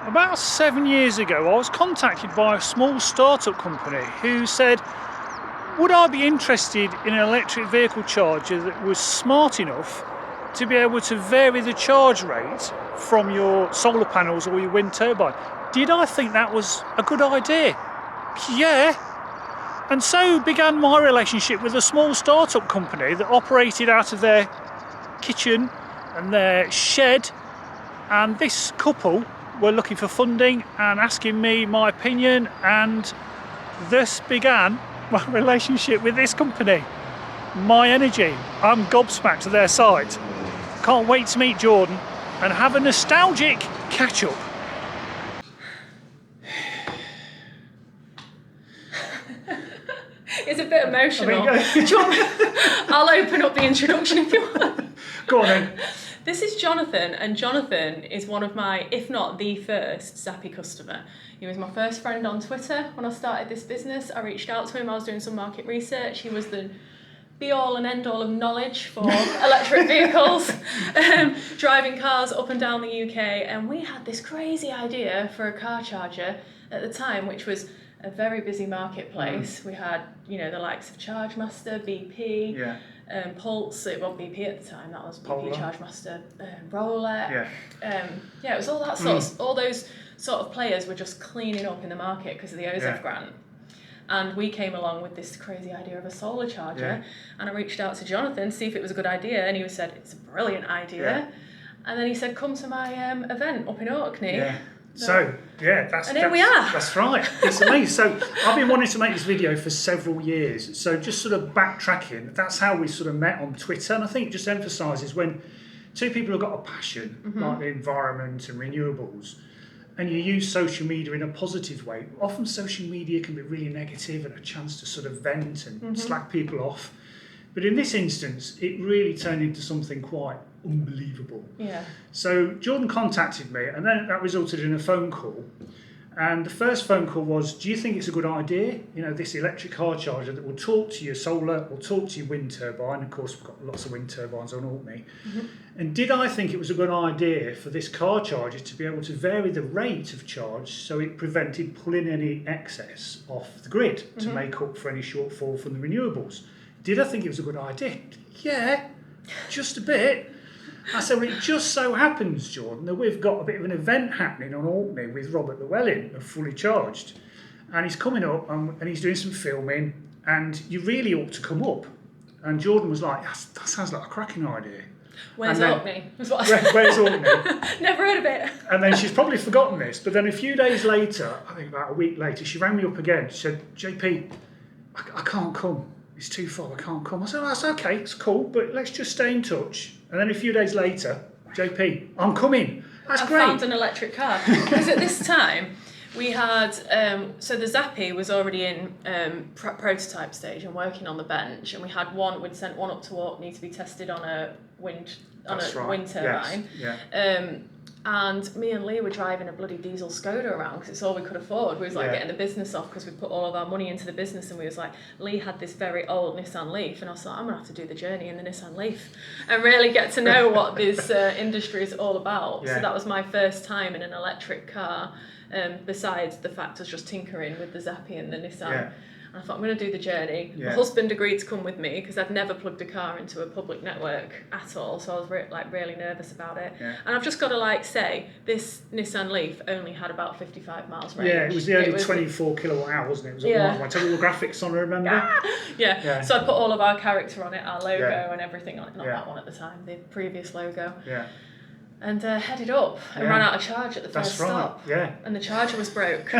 About 7 years ago, I was contacted by a small startup company who said, would I be interested in an electric vehicle charger that was smart enough to be able to vary the charge rate from your solar panels or your wind turbine? Did I think that was a good idea? Yeah. And so began my relationship with a small startup company that operated out of their kitchen and their shed. And this couple were looking for funding and asking me my opinion, and thus began my relationship with this company, Myenergi. I'm gobsmacked to their site. Can't wait to meet Jordan and have a nostalgic catch-up. It's a bit emotional. I'll open up the introduction if you want. Go on then. This is Jonathan, and Jonathan is one of my, if not the first, Zappi customer. He was my first friend on Twitter when I started this business. I reached out to him, I was doing some market research. He was the be-all and end-all of knowledge for electric vehicles, driving cars up and down the UK, and we had this crazy idea for a car charger at the time, which was a very busy marketplace. We had, the likes of ChargeMaster, BP, Pulse. It wasn't BP at the time. That was BP, Polar. ChargeMaster, Rolex. It was all that sort of, all those sort of players were just cleaning up in the market because of the 𝐄𝐍𝐉𝐻 grant. And we came along with this crazy idea of a solar charger, and I reached out to Jonathan to see if it was a good idea, and he said it's a brilliant idea. And then he said, come to my event up in Orkney. Here we are. That's right. It's amazing. So I've been wanting to make this video for several years. So just sort of backtracking, that's how we sort of met on Twitter. And I think it just emphasises when two people have got a passion, like the environment and renewables, and you use social media in a positive way. Often social media can be really negative and a chance to sort of vent and slack people off. But in this instance, it really turned into something quite unbelievable. So Jordan contacted me, and then that resulted in a phone call. And the first phone call was, do you think it's a good idea? This electric car charger that will talk to your solar or talk to your wind turbine. Of course, we've got lots of wind turbines on Orkney. And did I think it was a good idea for this car charger to be able to vary the rate of charge so it prevented pulling any excess off the grid to make up for any shortfall from the renewables? Did I think it was a good idea? Yeah, just a bit. I said, well, it just so happens, Jordan, that we've got a bit of an event happening on Orkney with Robert Llewellyn of Fully Charged. And he's coming up and he's doing some filming, and you really ought to come up. And Jordan was like, that sounds like a cracking idea. Where's Orkney? Where's Orkney? Never heard of it. And then she's probably forgotten this, but then a few days later, I think about a week later, she rang me up again. She said, JP, I can't come. It's too far, I can't come. I said, that's okay, it's cool, but let's just stay in touch. And then a few days later, JP, I'm coming. That's great. I found an electric car. Because at this time, we had, so the Zappi was already in prototype stage and working on the bench, and we had we'd sent one up to Orkney to be tested on a wind turbine. And me and Lee were driving a bloody diesel Skoda around because it's all we could afford. We was like getting the business off because we put all of our money into the business, and we was like, Lee had this very old Nissan Leaf, and I was like, I'm gonna have to do the journey in the Nissan Leaf and really get to know what this industry is all about. So that was my first time in an electric car, besides the fact I was just tinkering with the Zappi and the Nissan. And I thought, I'm going to do the journey. My husband agreed to come with me because I'd never plugged a car into a public network at all, so I was really nervous about it. And I've just got to say, this Nissan Leaf only had about 55 miles range. Yeah, it was the only 24 kilowatt hour, wasn't it? It was a white one. Tell me the graphics on it, remember? So I put all of our character on it, our logo and everything on it. Not that one at the time, the previous logo. And headed up and ran out of charge at the first stop. And the charger was broke.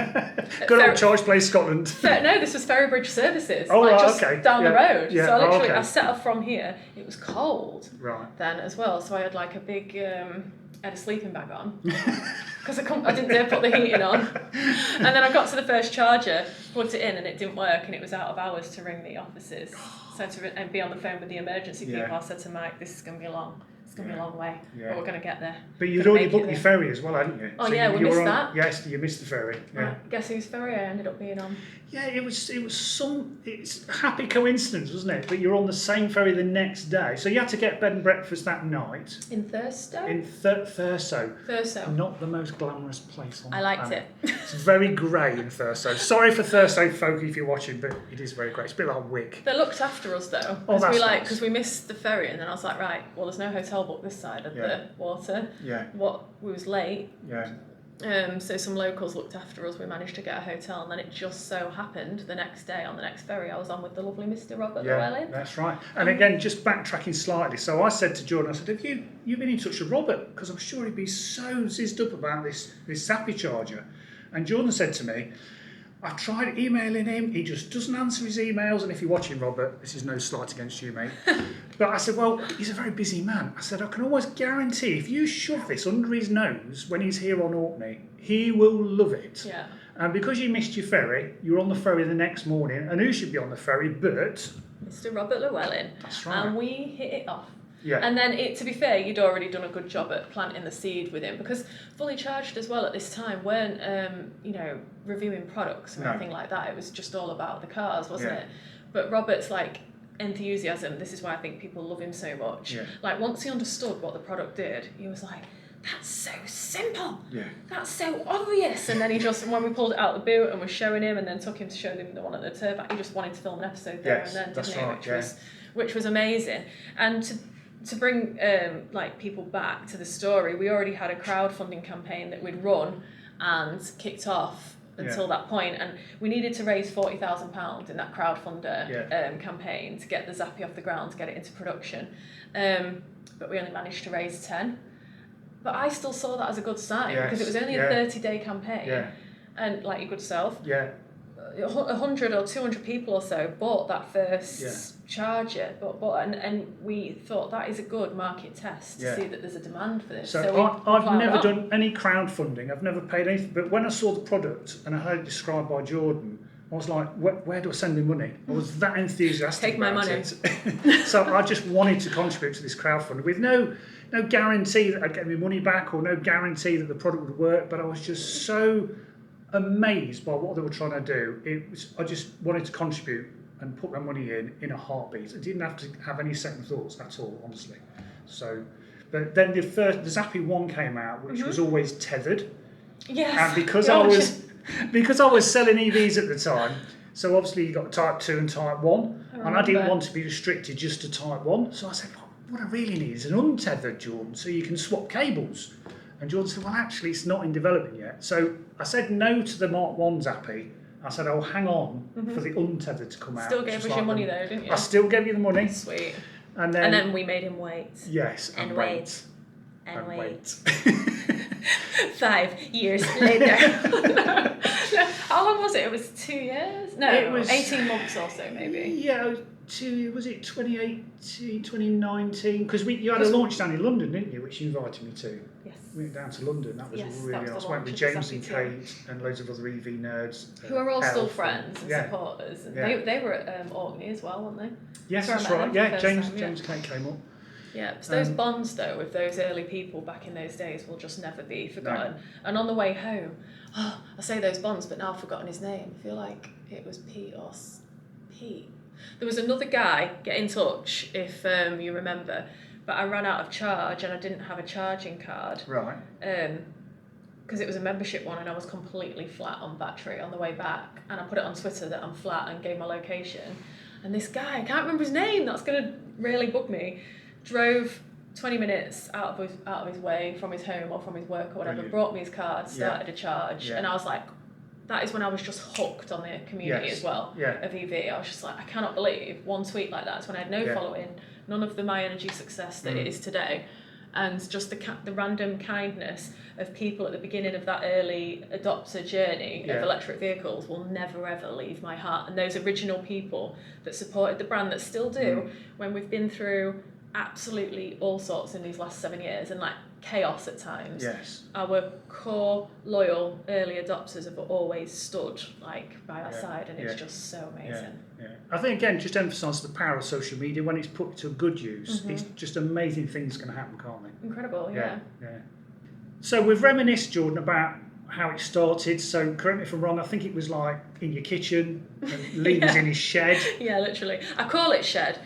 Good old Charge Place, Scotland. No, this was Ferrybridge Services. Just down the road. So I set off from here. It was cold then as well. So I had like a big, I had a sleeping bag on because I didn't dare put the heating on. And then I got to the first charger, plugged it in, and it didn't work, and it was out of hours to ring the offices. So and be on the phone with the emergency people, I said to Mike, this is going to be long. It's going to be a long way, but we're going to get there. But you'd already booked your ferry as well, hadn't you? Oh, so we missed that. Yes, you missed the ferry. Yeah. Right. Guess whose ferry I ended up being on? Yeah, it's a happy coincidence, wasn't it? But you're on the same ferry the next day. So you had to get bed and breakfast that night. In Thurso? In Thurso. Thurso. Not the most glamorous place on the planet. I liked it. it. It's very grey in Thurso. Sorry for Thurso folk if you're watching, but it is very grey. It's a bit like Wick. They looked after us though. Oh, that's nice. Because we missed the ferry, and then I was like, right, well, there's no hotel booked this side of the water. Yeah. We was late. Yeah. So some locals looked after us. We managed to get a hotel, and then it just so happened the next day on the next ferry I was on with the lovely Mr. Robert Llewellyn. That's right. And again, just backtracking slightly. So I said to Jordan, I said, have you been in touch with Robert? Because I'm sure he'd be so zizzed up about this Zappi charger. And Jordan said to me, I've tried emailing him, he just doesn't answer his emails, and if you're watching, Robert, this is no slight against you, mate. But I said, well, he's a very busy man. I said, I can almost guarantee if you shove this under his nose when he's here on Orkney, he will love it. Yeah. And because you missed your ferry, you're on the ferry the next morning, and who should be on the ferry but... Mr. Robert Llewellyn. That's right. And we hit it off. Yeah. And then, to be fair, you'd already done a good job at planting the seed with him, because Fully Charged as well at this time weren't, reviewing products or anything like that. It was just all about the cars, wasn't it? But Robert's enthusiasm. This is why I think people love him so much. Yeah. Once he understood what the product did, he was like, that's so simple. Yeah. That's so obvious. And then he just, when we pulled it out of the boot and was showing him, and then took him to show him the one at the turbine, he just wanted to film an episode there and then, didn't he? Which was amazing. And to bring people back to the story, we already had a crowdfunding campaign that we'd run and kicked off until that point, and we needed to raise £40,000 in that crowdfunder campaign to get the Zappi off the ground, to get it into production, but we only managed to raise 10. But I still saw that as a good sign, because it was only a 30-day campaign, and like your good self, 100 or 200 people or so bought that first charger, and we thought that is a good market test to see that there's a demand for this. So I've never done any crowdfunding, I've never paid anything, but when I saw the product and I heard it described by Jordan, I was like, where do I send the money? I was that enthusiastic. Take my money. It. So I just wanted to contribute to this crowdfunding with no guarantee that I'd get my money back, or no guarantee that the product would work, but I was just so amazed by what they were trying to do. I just wanted to contribute and put my money in a heartbeat. I didn't have to have any second thoughts at all, honestly. So, but then the Zappi 1 came out, which was always tethered. Yes. And because I was selling EVs at the time, so obviously you got Type 2 and Type 1, and I didn't want to be restricted just to Type 1. So I said, what I really need is an untethered, Jordan, so you can swap cables. And Jordan said, well, actually, it's not in development yet. So I said no to the Mark 1 Zappi. I said, I'll hang on for the untethered to come out. Still gave us your money though, didn't you? I still gave you the money. Sweet. And then we made him wait. Yes, and wait. And wait. 5 years later. How long was it? It was 2 years? No, it was 18 months or so, maybe. Yeah, was it 2018, 2019? Because you had a launch down in London, didn't you, which you invited me to? Yes. We went down to London. That was really nice. Went with James and Kate and loads of other EV nerds. Who are all still friends and supporters. And they were at Orkney as well, weren't they? Yes, that's right. Yeah, James and Kate came up. Yeah, so those bonds though with those early people back in those days will just never be forgotten. No. And on the way home, I say those bonds, but now I've forgotten his name. I feel like it was Pete. There was another guy, get in touch if you remember, but I ran out of charge and I didn't have a charging card. Right. Because it was a membership one and I was completely flat on battery on the way back, and I put it on Twitter that I'm flat and gave my location. And this guy, I can't remember his name, that's going to really bug me, drove 20 minutes out of his way from his home or from his work or whatever, brought me his card, started a charge, and I was like, that is when I was just hooked on the community as well of EV. I was just like, I cannot believe one tweet like that. It's when I had no following, none of the Myenergi success that it is today, and just the random kindness of people at the beginning of that early adopter journey of electric vehicles will never ever leave my heart. And those original people that supported the brand, that still do, when we've been through absolutely all sorts in these last 7 years, and like chaos at times, yes, our core loyal early adopters have always stood like by our side, and it's just so amazing. Yeah. I think again, just emphasise the power of social media when it's put to good use. It's just amazing things can happen, can't they? Incredible, yeah. So we've reminisced, Jordan, about how it started. So correct me if I'm wrong. I think it was like in your kitchen, and Lee was in his shed. Yeah, literally. I call it shed,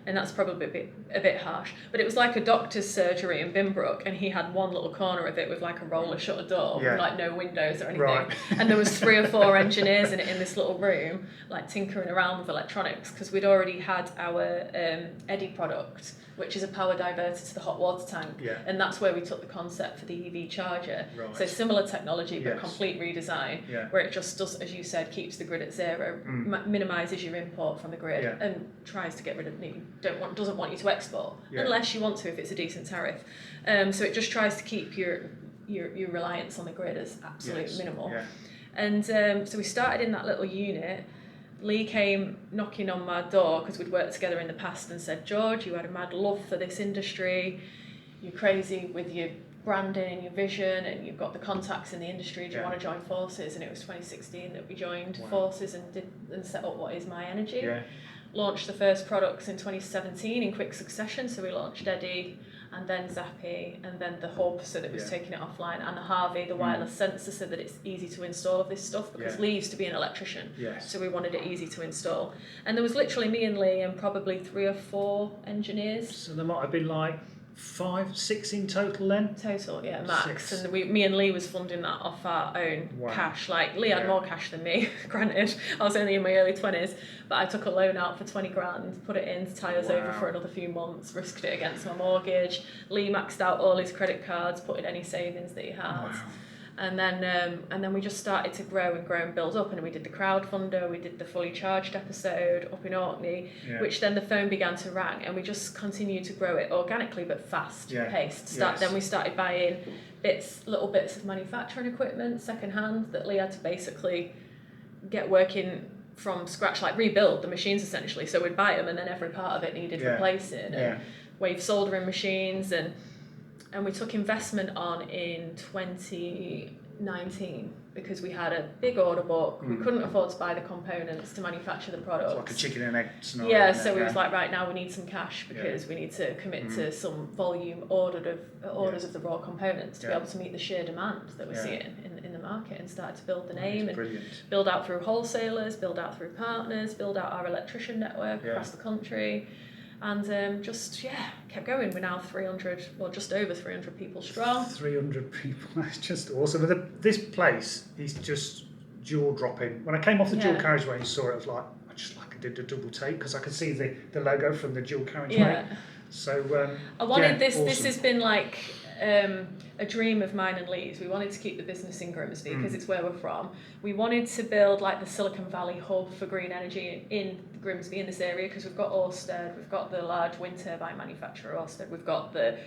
and that's probably a bit harsh, but it was like a doctor's surgery in Binbrook, and he had one little corner of it with like a roller shutter door, with like no windows or anything. Right. And there was 3 or 4 engineers in this little room, like tinkering around with electronics, because we'd already had our 𝐓𝐇𝐈𝐒 product, which is a power diverter to the hot water tank, and that's where we took the concept for the EV charger. Right. So similar technology, but complete redesign, where it just does, as you said, keeps the grid at zero, minimises your import from the grid, and tries to get rid of doesn't want you to export unless you want to, if it's a decent tariff. So it just tries to keep your reliance on the grid as absolute minimal. And so we started in that little unit. Lee came knocking on my door because we'd worked together in the past and said, George, you had a mad love for this industry, you're crazy with your branding and your vision, and you've got the contacts in the industry, do you want to join forces? And it was 2016 that we joined forces and set up what is Myenergi. Launched the first products in 2017 in quick succession, so we launched 𝐷𝐸𝐿, and then Zappi, and then the hub, so that was taking it offline, and the 𝐓𝐇𝐈𝐒, the wireless sensor, so that it's easy to install of this stuff, because Lee used to be an electrician, so we wanted it easy to install. And there was literally me and Lee and probably 3 or 4 engineers. So there might have been like 5, 6 in total then? Total, yeah, max. 6. And me and Lee was funding that off our own cash. Like, Lee had more cash than me, granted. I was only in my early 20s, but I took a loan out for 20 grand, put it in to tie us over for another few months, risked it against my mortgage. Lee maxed out all his credit cards, put in any savings that he had. And then we just started to grow and build up, and we did the crowdfunder, we did the fully charged episode up in Orkney, which then the phone began to ring, and we just continued to grow it organically but fast paced. Then we started buying little bits of manufacturing equipment second hand that Lee had to basically get working from scratch, like rebuild the machines essentially. So we'd buy them, and then every part of it needed replacing, and wave soldering machines, and we took investment on in 2019 because we had a big order book. We couldn't afford to buy the components to manufacture the products. It's like a chicken and egg scenario. Yeah, so we was like, right now we need some cash because we need to commit to some volume orders of the raw components to be able to meet the sheer demand that we're seeing in the market, and start to build the name and build out through wholesalers, build out through partners, build out our electrician network across the country. And kept going. We're now 300, well, just over 300 people strong. 300 people, that's just awesome. This place is just jaw-dropping. When I came off the dual carriageway and saw it, I was like, I did a double take because I could see the logo from the dual carriageway. Yeah. So I wanted this. Awesome. This has been like a dream of mine and Lee's. We wanted to keep the business in Grimsby because it's where we're from. We wanted to build like the Silicon Valley hub for green energy in Grimsby, in this area, because we've got Ørsted, we've got the large wind turbine manufacturer Ørsted, we've got the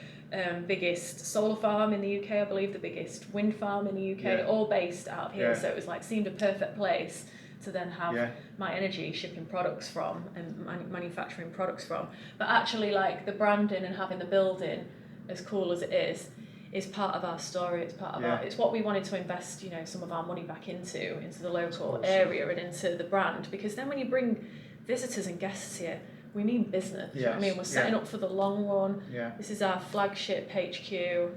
biggest solar farm in the UK, I believe the biggest wind farm in the UK, all based out of here. So it was like seemed a perfect place to then have Myenergi shipping products from and manufacturing products from. But actually, like, the branding and having the building, as cool as it is part of our story. It's part of it's what we wanted to invest, some of our money back into the local area and into the brand, because then when you bring visitors and guests here, we mean business. You know what I mean? We're setting up for the long run. This is our flagship HQ.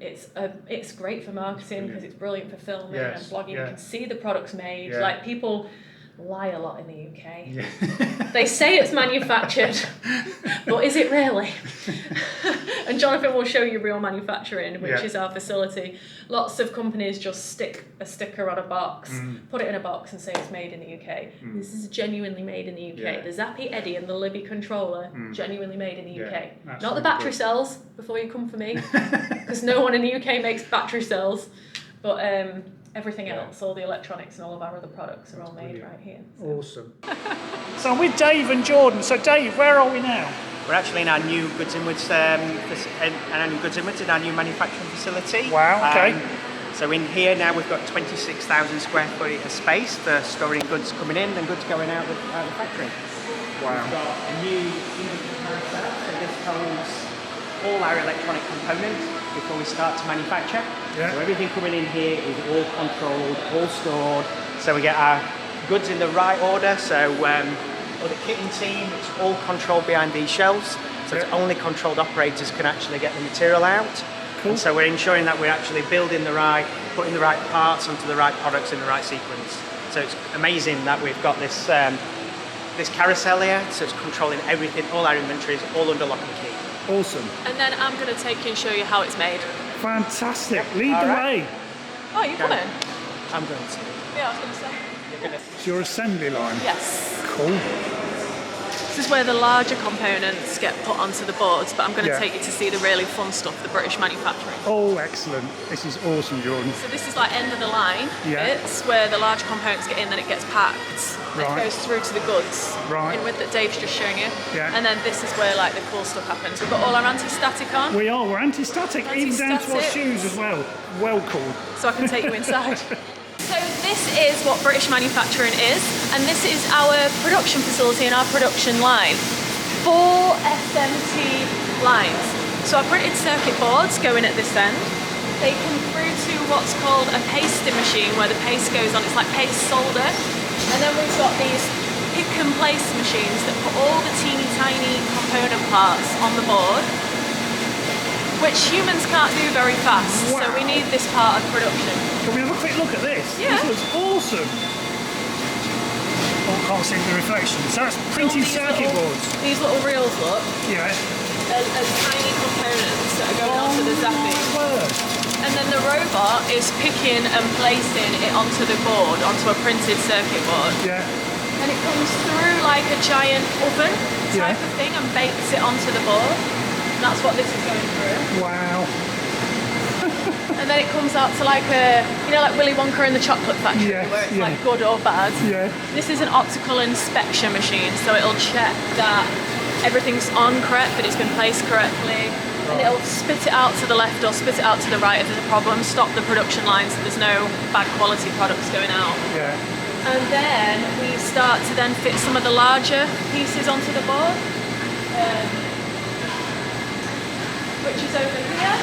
It's great for marketing because it's brilliant for filming and blogging. You can see the products made. Like, people lie a lot in the UK. They say it's manufactured, but is it really? And Jonathan will show you real manufacturing, which is our facility. Lots of companies just stick a sticker on a box, put it in a box and say it's made in the UK. This is genuinely made in the UK. The Zappi 𝐷𝐸𝐿 and the Libby controller, genuinely made in the UK. Not the battery cells, before you come for me, because no one in the UK makes battery cells. But everything else, all the electronics and all of our other products are all made right here. So. Awesome. So I'm with Dave and Jordan. So Dave, where are we now? We're actually in our new goods inwards, in our new manufacturing facility. Wow. Okay. So in here now we've got 26,000 square foot of space for storing goods coming in and goods going out of the factory. Wow. We've got a new inventory setup, so this holds all our electronic components. before we start to manufacture. Yeah. So everything coming in here is all controlled, all stored. So we get our goods in the right order. So or the kitting team, it's all controlled behind these shelves. So it's only controlled operators can actually get the material out. Cool. And so we're ensuring that we're actually building the right, putting the right parts onto the right products in the right sequence. So it's amazing that we've got this this carousel here, so it's controlling everything, all our inventories, all under lock and key. Awesome. And then I'm going to take you and show you how it's made. Fantastic. Lead the way. Oh, you're coming? I'm going to. Yeah, I was going to say. It's your assembly line. Yes. Cool. This is where the larger components get put onto the boards, but I'm going to take you to see the really fun stuff, the British manufacturing. Oh, excellent. This is awesome, Jordan. So this is like end of the line bits where the large components get in, then it gets packed. It goes through to the goods in with that Dave's just showing you. Yeah. And then this is where like the cool stuff happens. We've got all our anti-static on. We're anti-static, even down to our shoes as well. Well cool. So I can take you inside. So this is what British manufacturing is, and this is our production facility and our production line. 4 SMT lines. So our printed circuit boards go in at this end. They come through to what's called a pasting machine where the paste goes on. It's like paste solder. And then we've got these pick and place machines that put all the teeny tiny component parts on the board, which humans can't do very fast. Wow. So we need this part of production. Can we have a quick look at this? Yeah. This looks awesome. Oh, I can't see the reflection. So that's printed circuit boards. These little reels look. Yeah. As tiny components that are going onto the Zappi. And then the robot is picking and placing it onto the board, onto a printed circuit board. Yeah. And it comes through like a giant oven type of thing and bakes it onto the board. And that's what this is going through. Wow. And then it comes out to like a, you know, like Willy Wonka in the chocolate factory, where it's like good or bad. Yeah. This is an optical inspection machine, so it'll check that everything's on correct, that it's been placed correctly, and it'll spit it out to the left or spit it out to the right if there's a problem, stop the production line so there's no bad quality products going out. Yeah. And then we start to then fit some of the larger pieces onto the board, which is over here.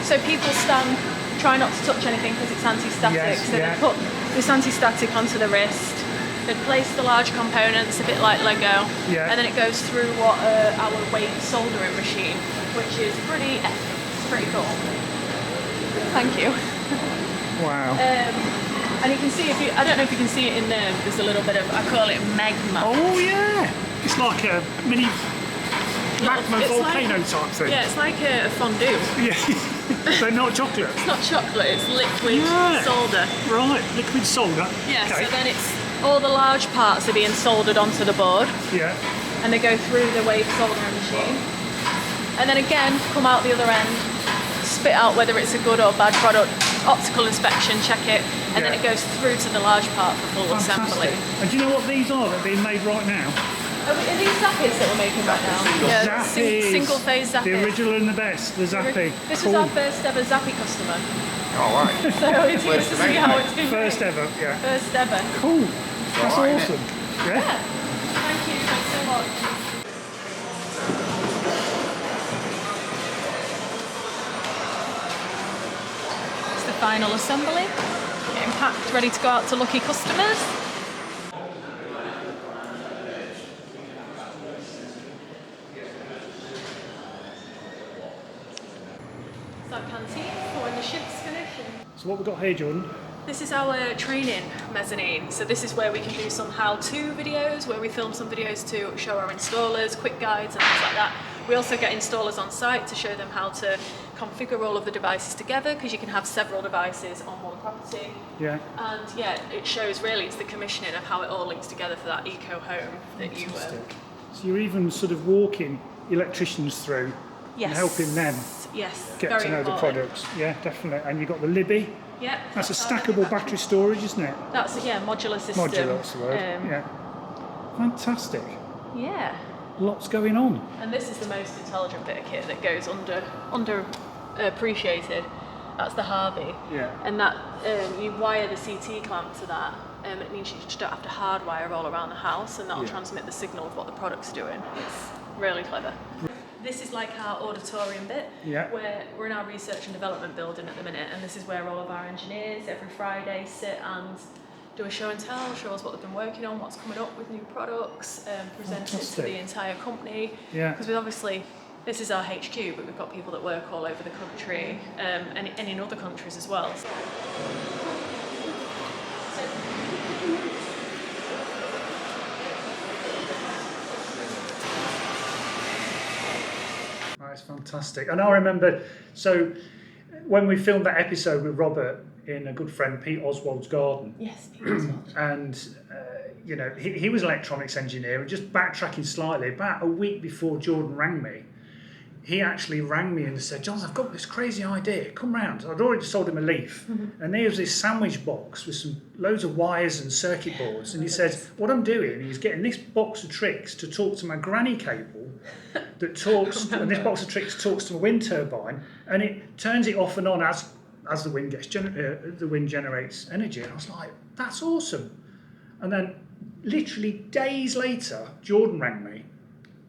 So people try not to touch anything because it's anti-static. So they put this anti-static onto the wrist. They place the large components, a bit like Lego, and then it goes through what our weight soldering machine, which is pretty epic. It's pretty cool. Thank you. Wow. And you can see, I don't know if you can see it in there, there's a little bit of, I call it magma. Oh yeah! It's like a mini magma volcano type thing. Yeah, it's like a fondue. Yeah. So not chocolate? It's not chocolate, it's liquid solder. Right, liquid solder. Yeah, so then it's all the large parts are being soldered onto the board. Yeah. And they go through the wave soldering machine. And then again, come out the other end, spit out whether it's a good or bad product, optical inspection, check it, and then it goes through to the large part for full assembly. And do you know what these are that are being made right now? Are these Zappis that we're making right now? Yeah, single phase Zappis. The original and the best, the Zappi. This was our first ever Zappi customer. Oh, right. So it's good to see how it's been First made. ever, yeah. First ever. Cool. That's awesome. Yeah. Thank you, thanks so much. It's the final assembly. Getting packed, ready to go out to lucky customers. So what we've got here, Jordan? This is our training mezzanine. So this is where we can do some how-to videos, where we film some videos to show our installers, quick guides and things like that. We also get installers on site to show them how to configure all of the devices together, because you can have several devices on one property. Yeah. And yeah, it shows really, it's the commissioning of how it all links together for that eco home that you So you're even sort of walking electricians through and helping them get to know the products. Yeah, definitely. And you've got the Libby. Yeah. That's a stackable battery storage, isn't it? That's modular system. Modular, that's the word. Yeah. Fantastic. Yeah. Lots going on. And this is the most intelligent bit of kit that goes under appreciated. That's the 𝐓𝐇𝐈𝐒. Yeah. And that you wire the CT clamp to that. It means you just don't have to hardwire all around the house, and that'll transmit the signal of what the product's doing. It's really clever. this is like our auditorium bit. Yeah. Where we're in our research and development building at the minute, and this is where all of our engineers every Friday sit and do a show and tell, show us what they've been working on, what's coming up with new products, present it to the entire company. Yeah. Because we obviously, this is our HQ, but we've got people that work all over the country and in other countries as well. That's fantastic. And I remember, so when we filmed that episode with Robert in a good friend Pete Oswald's garden. Yes, Pete Oswald. And, you know, he was an electronics engineer, and just backtracking slightly, about a week before Jordan rang me, he actually rang me and said, John, I've got this crazy idea, come round. I'd already sold him a leaf, and there's this sandwich box with some loads of wires and circuit boards, and he said, what I'm doing is getting this box of tricks to talk to my granny cable that talks, and this box of tricks talks to a wind turbine, and it turns it off and on as the wind the wind generates energy. And I was like, that's awesome. And then literally days later, Jordan rang me.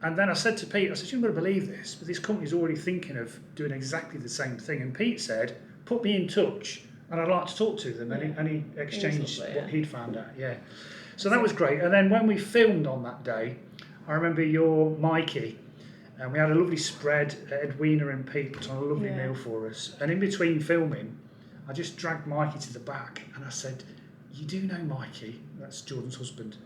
And then I said to Pete, I said, you're not going to believe this, but this company's already thinking of doing exactly the same thing. And Pete said, put me in touch and I'd like to talk to them. And he exchanged what he'd found out. Yeah. So that was great. And then when we filmed on that day, I remember your Mikey, and we had a lovely spread. Edwina and Pete put on a lovely meal for us. And in between filming, I just dragged Mikey to the back and I said, you do know Mikey, that's Jordan's husband,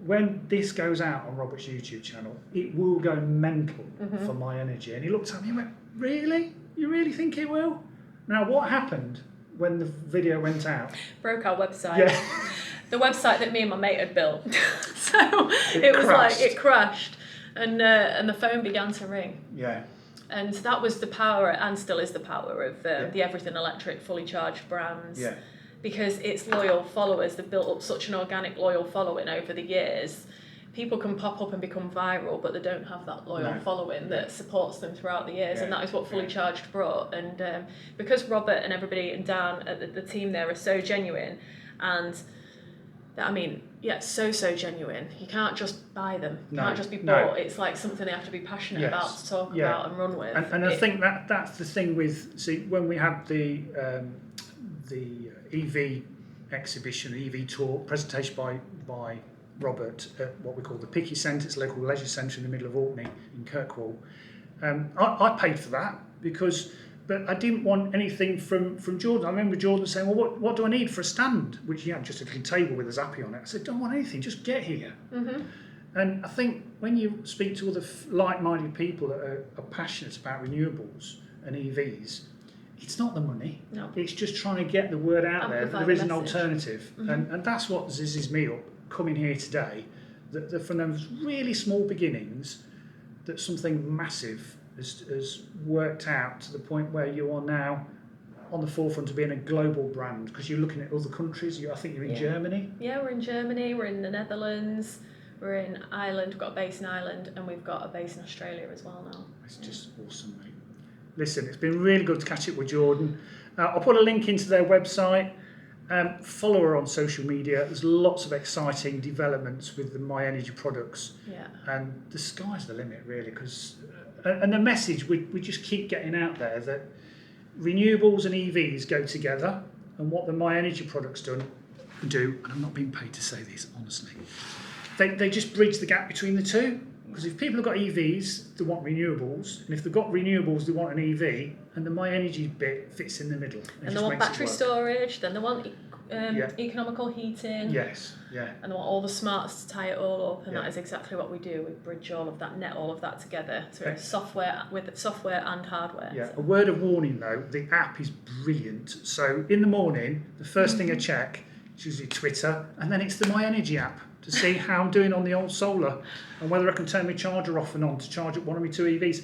when this goes out on Robert's YouTube channel, it will go mental for Myenergi. And he looked at me and went, really? You really think it will? Now, what happened when the video went out? Broke our website. Yeah. The website that me and my mate had built. So it was like, it crashed. And the phone began to ring. Yeah. And that was the power, and still is the power, of the Everything Electric fully charged brands. Yeah. Because it's loyal followers. They've built up such an organic, loyal following over the years. People can pop up and become viral, but they don't have that loyal following that supports them throughout the years. And that is what Fully Charged brought. And because Robert and everybody and Dan at the team there are so genuine, and I mean, so genuine. You can't just buy them. You can't just be bought. It's like something they have to be passionate about to talk about and run with. And I think that's the thing with, see, when we had the EV exhibition, EV talk, presentation by Robert at what we call the Picky Centre, it's a local leisure centre in the middle of Orkney in �𝐿𝐼𝐒. I paid for that but I didn't want anything from Jordan. I remember Jordan saying, well, what do I need for a stand? Which he had just a little table with a Zappi on it. I said, don't want anything, just get here. And I think when you speak to other like-minded people that are passionate about renewables and EVs, it's not the money. No. It's just trying to get the word out there that there is an alternative. And that's what zizzes me up coming here today, that from those really small beginnings, that something massive has worked out to the point where you are now on the forefront of being a global brand, because you're looking at other countries. I think you're in Germany. Yeah, we're in Germany, we're in the Netherlands, we're in Ireland, we've got a base in Ireland, and we've got a base in Australia as well now. It's just awesome, mate. Listen, it's been really good to catch up with Jordan. I'll put a link into their website. Follow her on social media. There's lots of exciting developments with the Myenergi products. Yeah. And the sky's the limit, really, because and the message we just keep getting out there that renewables and EVs go together, and what the Myenergi products do, and I'm not being paid to say this, honestly, they just bridge the gap between the two. Because if people have got EVs, they want renewables, and if they've got renewables, they want an EV, and the Myenergi bit fits in the middle. And they want battery storage, then they want economical heating. Yes, yeah. And they want all the smarts to tie it all up, and that is exactly what we do. We bridge all of that, net all of that together through software and hardware. Yeah. So. A word of warning though, the app is brilliant. So in the morning, the first thing I check is usually Twitter, and then it's the Myenergi app to see how I'm doing on the old solar and whether I can turn my charger off and on to charge up one of my two EVs.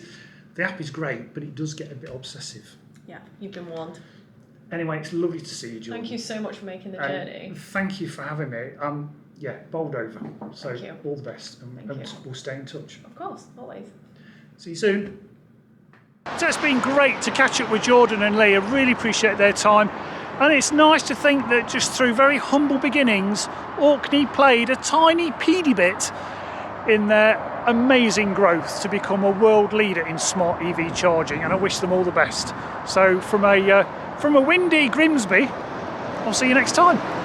The app is great, but it does get a bit obsessive. Yeah, you've been warned. Anyway, it's lovely to see you, Jordan. Thank you so much for making the journey. Thank you for having me. Bowled over. So Thank you. All the best, and we'll stay in touch. Of course, always. See you soon. So it's been great to catch up with Jordan and Lee. I really appreciate their time. And it's nice to think that just through very humble beginnings, Orkney played a tiny peedy bit in their amazing growth to become a world leader in smart EV charging, and I wish them all the best. So from a windy Grimsby, I'll see you next time.